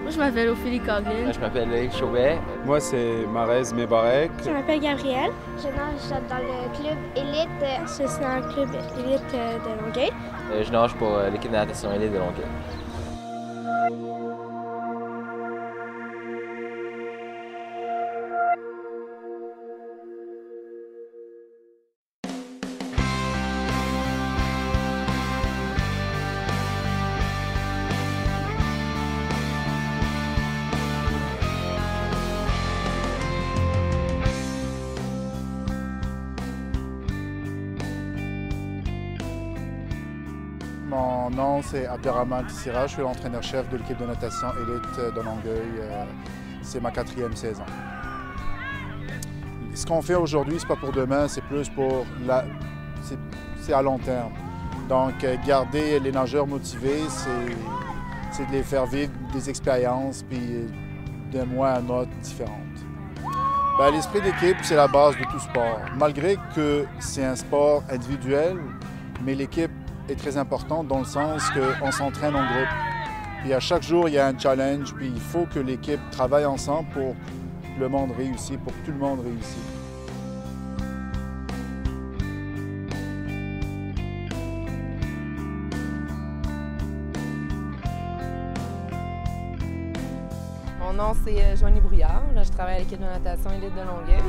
Moi, je m'appelle Ophélie Coglin. Je m'appelle Loïc Chaubet. Moi, c'est Marez Mebarek. Je m'appelle Gabrielle. Je nage dans le club élite. C'est un club élite de Longueuil. Je nage pour l'équipe de natation élite de Longueuil. Mon nom, c'est Abderrahman Tissira. Je suis l'entraîneur-chef de l'équipe de natation élite de Longueuil. C'est ma 4e saison. Ce qu'on fait aujourd'hui, c'est pas pour demain, c'est plus pour c'est à long terme. Donc, garder les nageurs motivés, c'est de les faire vivre des expériences, puis d'un mois à un autre différentes. L'esprit d'équipe, c'est la base de tout sport. Malgré que c'est un sport individuel, mais l'équipe est très importante dans le sens qu'on s'entraîne en groupe. Puis à chaque jour, il y a un challenge, puis il faut que l'équipe travaille ensemble pour que le monde réussisse, pour que tout le monde réussisse. Mon nom, c'est Joanie Brouillard. Je travaille à l'équipe de natation élite de Longueuil.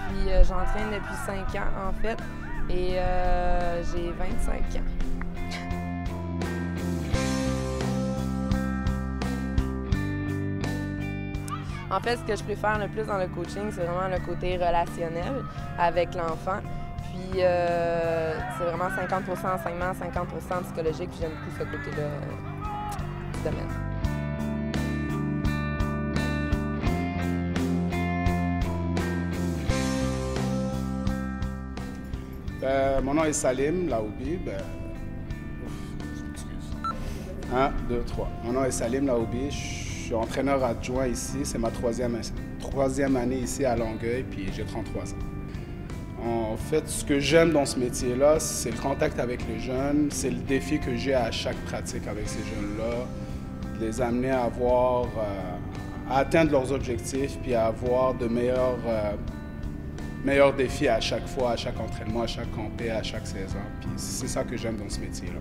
Puis j'entraîne depuis 5 ans, en fait, et j'ai 25 ans. En fait, ce que je préfère le plus dans le coaching, c'est vraiment le côté relationnel avec l'enfant. Puis c'est vraiment 50 enseignement, 50 psychologique. Puis j'aime beaucoup ce côté-là du domaine. Mon nom est Salim Laoubi. 1, 2, 3. Mon nom est Salim Laoubi. Je suis entraîneur adjoint ici. C'est ma troisième année ici à Longueuil, puis j'ai 33 ans. En fait, ce que j'aime dans ce métier-là, c'est le contact avec les jeunes. C'est le défi que j'ai à chaque pratique avec ces jeunes-là, de les amener à à atteindre leurs objectifs, puis à avoir de meilleurs défis à chaque fois, à chaque entraînement, à chaque campé, à chaque saison. Puis c'est ça que j'aime dans ce métier-là.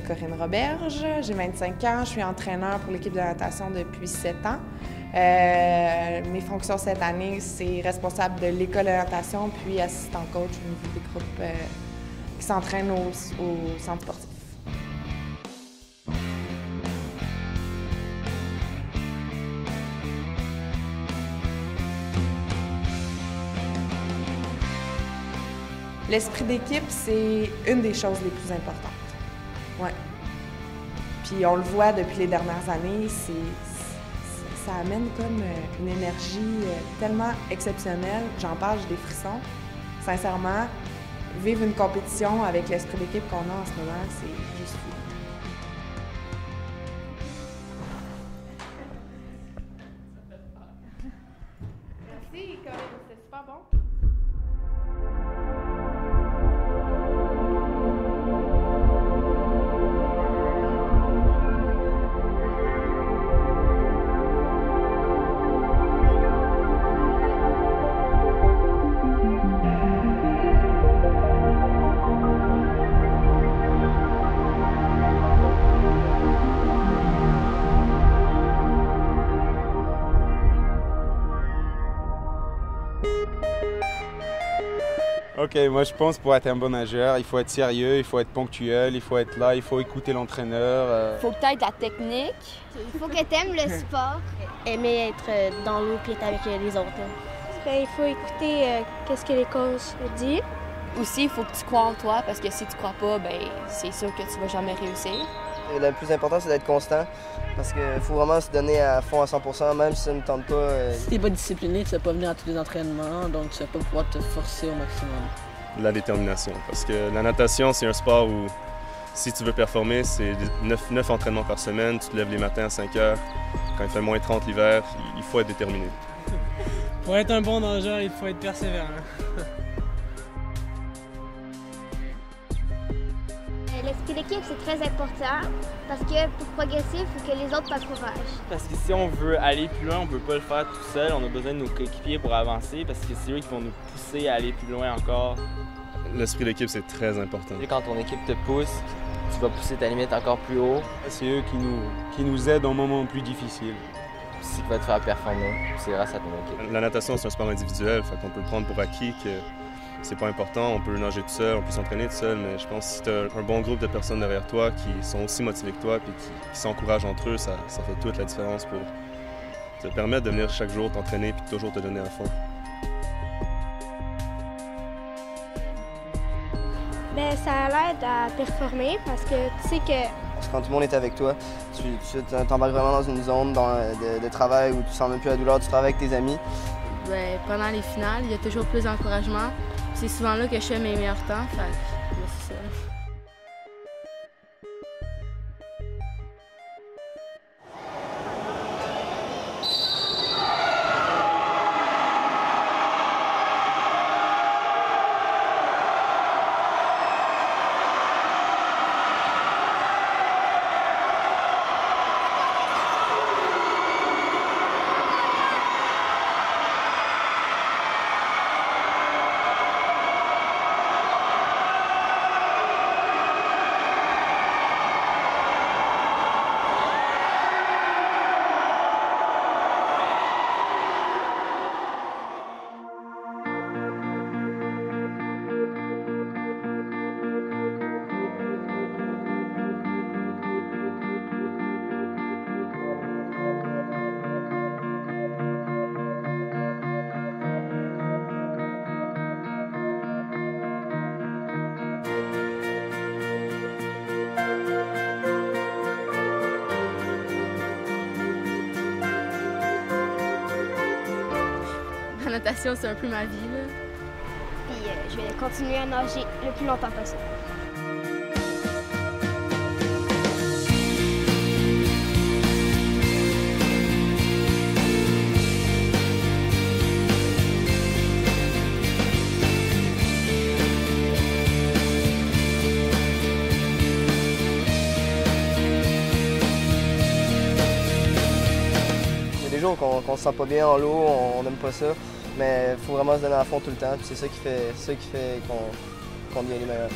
Corinne Roberge, j'ai 25 ans, je suis entraîneur pour l'équipe de natation depuis 7 ans. Mes fonctions cette année, c'est responsable de l'école de natation puis assistant coach au niveau des groupes qui s'entraînent au centre sportif. L'esprit d'équipe, c'est une des choses les plus importantes. Ouais. Puis on le voit depuis les dernières années, ça amène comme une énergie tellement exceptionnelle. J'en parle, j'ai des frissons. Sincèrement, vivre une compétition avec l'esprit d'équipe qu'on a en ce moment, c'est juste fou. Merci, Corinne, c'est super bon. OK, moi je pense pour être un bon nageur, il faut être sérieux, il faut être ponctuel, il faut être là, il faut écouter l'entraîneur. Il faut peut-être la technique. Il faut que tu aimes le sport. Aimer être dans l'eau et être avec les autres. Il faut écouter qu'est-ce que les coachs disent. Aussi, il faut que tu crois en toi parce que si tu crois pas, c'est sûr que tu vas jamais réussir. Le plus important, c'est d'être constant parce qu'il faut vraiment se donner à fond à 100%, même si ça ne tente pas. Si tu n'es pas discipliné, tu ne vas pas venir à tous les entraînements, donc tu ne vas pas pouvoir te forcer au maximum. La détermination, parce que la natation, c'est un sport où si tu veux performer, c'est 9 entraînements par semaine, tu te lèves les matins à 5 heures. Quand il fait moins 30 l'hiver, il faut être déterminé. Pour être un bon nageur, il faut être persévérant. L'esprit l'esprit d'équipe, c'est très important parce que pour progresser, il faut que les autres t'encouragent. Parce que si on veut aller plus loin, on ne peut pas le faire tout seul. On a besoin de nos coéquipiers pour avancer parce que c'est eux qui vont nous pousser à aller plus loin encore. L'esprit d'équipe, c'est très important. Quand ton équipe te pousse, tu vas pousser ta limite encore plus haut. C'est eux qui nous aident en moments plus difficiles. C'est ce qui va te faire performer, c'est grâce à ton équipe. La natation, c'est un sport individuel, fait qu'on peut prendre pour acquis que c'est pas important, on peut nager tout seul, on peut s'entraîner tout seul, mais je pense que si tu as un bon groupe de personnes derrière toi qui sont aussi motivées que toi et qui s'encouragent entre eux, ça fait toute la différence pour te permettre de venir chaque jour t'entraîner et de toujours te donner à fond. Bien, ça l'aide à performer parce que tu sais que... Quand tout le monde est avec toi, tu t'embarques vraiment dans une zone de travail où tu sens même plus la douleur, tu travailles avec tes amis. Bien, pendant les finales, il y a toujours plus d'encouragement. C'est souvent là que je fais mes meilleurs temps, fait que c'est ça. La natation, c'est un peu ma vie, là. Puis je vais continuer à nager le plus longtemps possible. Il y a des jours qu'on se sent pas bien en l'eau, on n'aime pas ça. Mais il faut vraiment se donner à fond tout le temps, puis c'est ça qui fait qu'on devient les meilleurs.